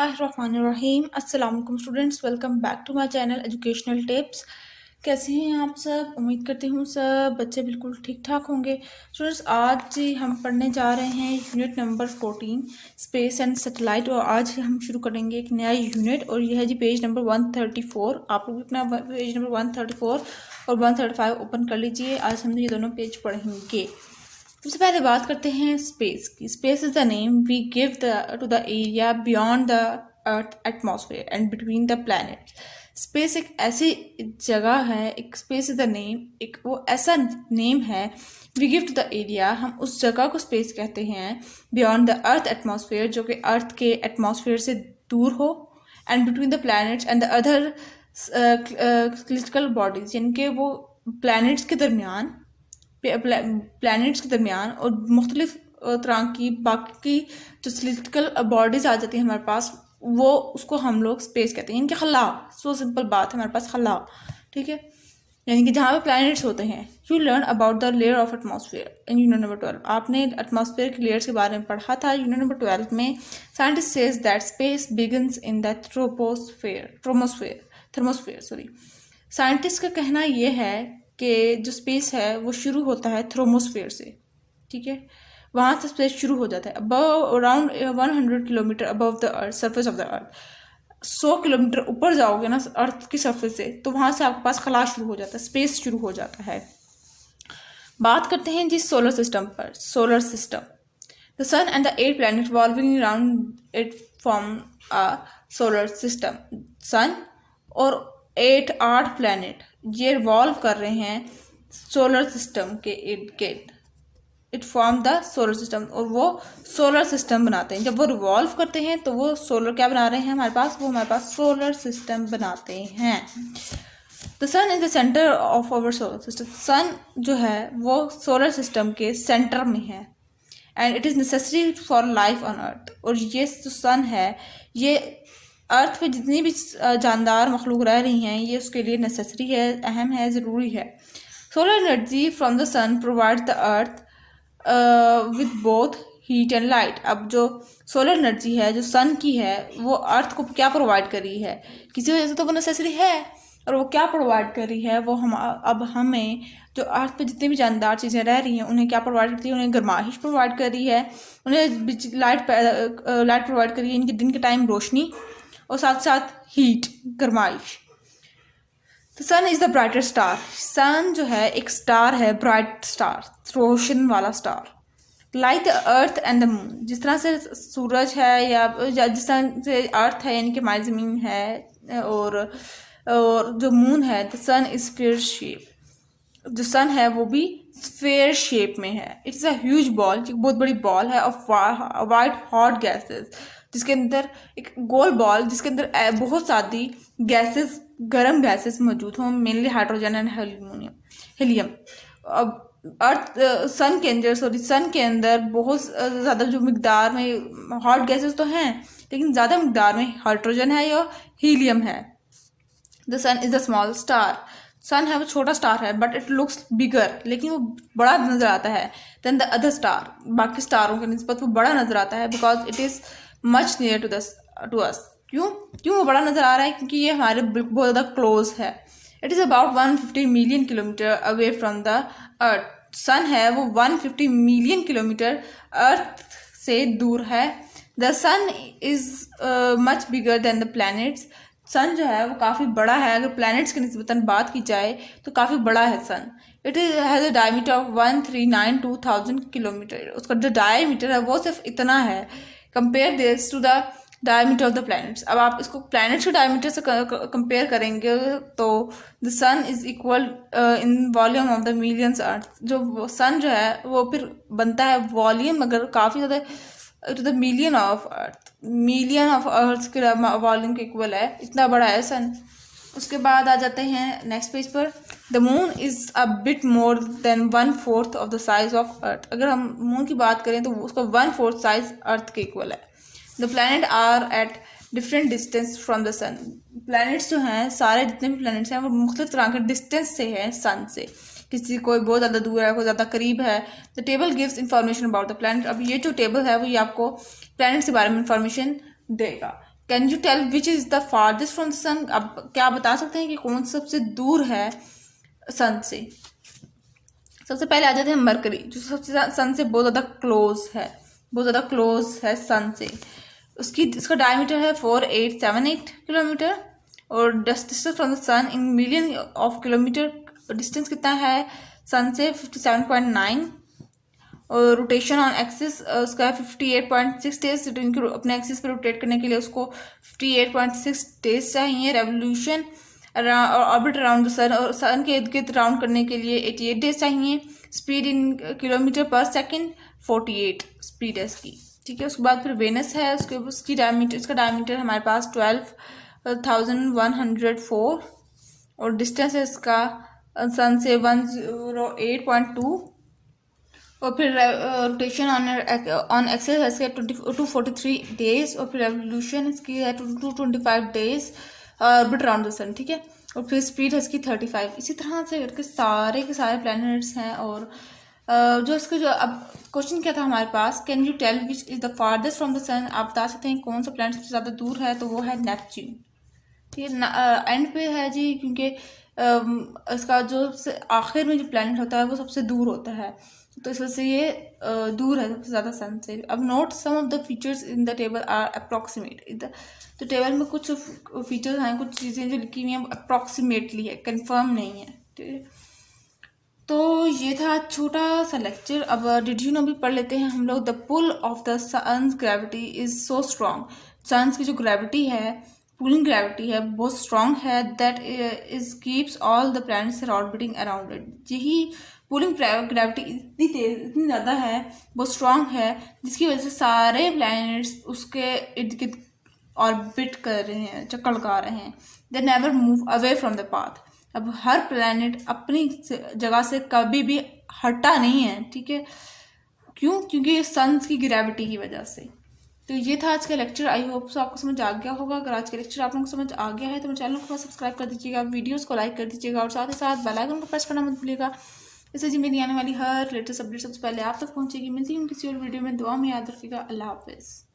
बिस्मिल्लाहिर्रहमानिर्रहीम। अस्सलाम वालेकुम students, welcome back to my channel educational tips. कैसे हैं आप सब? उम्मीद करती हूँ सब बच्चे बिल्कुल ठीक ठाक होंगे। स्टूडेंट्स, आज जी हम पढ़ने जा रहे हैं unit number 14 space and satellite. और आज हम शुरू करेंगे एक नया यूनिट और यह है जी पेज नंबर 134। आप लोग अपना पेज नंबर 134 और 135 ओपन कर लीजिए। आज हम ये दोनों पेज पढ़ेंगे। सबसे पहले बात करते हैं स्पेस की। Space is the name we give to the area beyond the earth atmosphere and between the planets. Space एक ऐसी जगह है, एक स्पेस इज द नेम, एक वो ऐसा नेम है we give to the area, हम उस जगह को स्पेस कहते हैं बियॉन्ड द अर्थ एटमॉस्फेयर, जो कि अर्थ के एटमॉस्फेयर से दूर हो, and between the planets and the other celestial bodies, यानी कि वो प्लैनेट्स के दरमियान और मुख्तलिफ तरह की बाकी जो सिलेस्टियल बॉडीज आ जाती हैं हमारे पास, वो उसको हम लोग स्पेस कहते हैं, यानी कि खला। सो सिंपल बात है, हमारे पास खला, ठीक है, यानी कि जहाँ पे प्लैनेट्स होते हैं। You learn about the layer of atmosphere in unit number 12। आपने एटमॉस्फेयर की लेयर्स के बारे में पढ़ा था यूनिट नंबर 12 में। Scientist says that space begins in the thermosphere. Scientist का कहना यह है कि जो स्पेस है वो शुरू होता है थर्मोस्फेयर से, ठीक है, वहाँ से स्पेस शुरू हो जाता है above around 100 kilometre above the earth, surface of the earth. 100 kilometre ऊपर जाओगे ना अर्थ की सरफेस से, तो वहाँ से आपके पास खला शुरू हो जाता है, स्पेस शुरू हो जाता है। बात करते हैं जी सोलर सिस्टम पर। Solar system, the sun and the 8 planet revolving around it form a solar system. Sun और 8 प्लैनेट ये रिवॉल्व कर रहे हैं सोलर सिस्टम के इर्द गिर्द। It form the solar system, और वो सोलर सिस्टम बनाते हैं। जब वो रिवॉल्व करते हैं तो वो सोलर क्या बना रहे हैं हमारे पास, वो हमारे पास सोलर सिस्टम बनाते हैं। The sun is the centre of our solar system. Sun जो है वो सोलर सिस्टम के सेंटर में है, and it is necessary for life on earth. और ये जो सन है, ये अर्थ पे जितनी भी जानदार मखलूक रह रही हैं, ये उसके लिए नेसेसरी है, अहम है, ज़रूरी है। Solar energy from the sun provide the earth with both heat and light. अब जो सोलर एनर्जी है जो सन की है, वो अर्थ को क्या प्रोवाइड कर रही है, किसी वजह से तो वो नेसेसरी है, और वो क्या प्रोवाइड कर रही है, वो हम अब हमें जो अर्थ पे जितनी भी जानदार चीज़ें रह रही हैं उन्हें क्या प्रोवाइड करती है, उन्हें गर्माहिश प्रोवाइड कर रही है, उन्हें लाइट प्रोवाइड कर रही है, इनके दिन के टाइम रोशनी, और साथ साथ हीट, गर्माइश। The sun is the brightest star. Sun जो है एक स्टार है, ब्राइट स्टार, रोशन वाला star. Like the earth and the moon, जिस तरह से सूरज है या जिस तरह से अर्थ है, यानी कि हमारी ज़मीन है, और जो मून है, the sun is sphere shape. जो सन है वो भी स्फीयर शेप में है। इट्स अ ह्यूज बॉल, एक बहुत बड़ी बॉल है ऑफ वाइट हॉट गैसेस, जिसके अंदर एक गोल बॉल जिसके अंदर बहुत सारी गैसेस, गर्म गैसेस मौजूद हों, मेनली हाइड्रोजन एंड हीलियम। अब सन के अंदर बहुत ज़्यादा जो मिकदार में हॉट गैसेस तो हैं, लेकिन ज़्यादा मिकदार में हाइड्रोजन है या हीलियम है। The sun is the small star. Sun है वो छोटा स्टार है, बट इट लुक्स बिगर, लेकिन वो बड़ा नज़र आता है देन द अदर स्टार, बाकी स्टारों की निस्बत वो बड़ा नज़र आता है, because it is much near to us. क्यों वो बड़ा नज़र आ रहा है? क्योंकि ये हमारे बहुत ज़्यादा क्लोज है। It is about 150 million kilometre away from the earth. Sun है वो 150 मिलियन किलोमीटर अर्थ से दूर है। The sun is much bigger than the planets. Sun जो है वो काफ़ी बड़ा है, अगर प्लैनेट्स की निस्बतन बात की जाए तो काफ़ी बड़ा है sun. It is has a diameter of 1392,000 kilometre. उसका जो डायमीटर है वो सिर्फ इतना है। Compare this to the diameter of the planets. अब आप इसको प्लैनेट्स के डायमीटर से कंपेयर करेंगे तो the sun is equal in volume of the millions earth. जो सन जो है वो फिर बनता है वॉल्यूम, अगर काफ़ी ज़्यादा to the million of earth के वॉल्यूम के इक्वल है, इतना बड़ा है सन। उसके बाद आ जाते हैं नेक्स्ट पेज पर। The moon is a bit more than 1/4 of the size of earth. अगर हम मून की बात करें तो उसका 1/4 साइज अर्थ के इक्वल है। The planet are at different distance from the sun. Planets जो हैं, सारे जितने भी प्लैनेट्स हैं वो मुख्तलिफ तरह के डिस्टेंस से हैं सन से। किसी कोई बहुत ज़्यादा दूर है, कोई ज़्यादा करीब है। The table gives information about the planet. अब ये जो टेबल है वो ये आपको प्लैनेट्स के बारे में इंफॉर्मेशन देगा can you tell which is the farthest from the sun? अब क्या बता सकते हैं कि कौन सबसे दूर है सन से? सबसे पहले आ जाते हैं मरकरी, जो सबसे सन से बहुत ज़्यादा क्लोज है सन से। इसका डायमीटर है 4878 किलोमीटर, और distance from the sun in million of kilometre, distance कितना है सन से 57.9, और रोटेशन ऑन एक्सिस उसका 58.6 डेज। अपने एक्सिस पर रोटेट करने के लिए उसको 58.6 डेज चाहिए। रेवोल्यूशन ऑर्बिट अराउंड द सन, और सन के इर्द गिर्द राउंड करने के लिए 88 डेज चाहिए। स्पीड इन किलोमीटर पर सेकेंड 48 स्पीड है इसकी, ठीक है। उसके बाद फिर वेनस है, इसका डायमीटर हमारे पास 12,104, और डिस्टेंस है इसका सन से 108.2, और फिर रोटेशन ऑन एक्सेस है इसके 243 डेज, और फिर रेवोल्यूशन इसकी है 225 डेज ऑर्बिट अराउंड द सन, ठीक है। और फिर स्पीड है इसकी 35। इसी तरह से करके सारे के सारे प्लैनेट्स हैं। और जो अब क्वेश्चन क्या था हमारे पास, can you tell which is the farthest from the sun? आप बता सकते हैं कौन सा प्लैनेट सबसे ज़्यादा दूर है, तो वो है नेपच्यून, ठीक है। एंड पे है जी, क्योंकि इसका जो आखिर में जो प्लैनेट होता है वो सबसे दूर होता है, तो इस वजह से ये दूर है सबसे ज़्यादा सन से। अब note some of the features in the table are approximate. तो टेबल में कुछ फीचर्स हैं, कुछ चीज़ें जो लिखी हुई हैं अप्रॉक्सीमेटली है, कंफर्म नहीं है, ठीक है। तो ये था छोटा सा लेक्चर। अब डिड यू नो भी पढ़ लेते हैं हम लोग। The pull of the sun's gravity is so strong. Sun's की जो ग्रेविटी है, पुलिंग ग्रेविटी है, बहुत स्ट्रॉन्ग है। That is keeps all the planets orbiting around it. यही पुलिंग ग्रेविटी इतनी तेज, इतनी ज़्यादा है, बहुत स्ट्रॉन्ग है, जिसकी वजह से सारे प्लैनेट्स उसके इर्द गिर्द ऑर्बिट कर रहे हैं, चक्कर लगा रहे हैं। They never move away from the path. अब हर प्लैनेट अपनी जगह से कभी भी हटा नहीं है, ठीक है। क्यों? क्योंकि सन्स की ग्रेविटी की वजह से। तो ये था आज का लेक्चर। आई होप सो आपको समझ आ गया होगा। अगर आज का लेक्चर आप लोगों को समझ आ गया है तो मेरे चैनल को सब्सक्राइब कर दीजिएगा, वीडियोस को लाइक कर दीजिएगा, और साथ ही साथ बेल आइकन को प्रेस करना मत भूलिएगा। इससे जी मेरी आने वाली हर लेटेस्ट अपडेट सबसे पहले आप तक पहुंचेगी। मिलती हूँ किसी और वीडियो में। दुआ में याद रखिएगा। अल्लाह हाफिज़।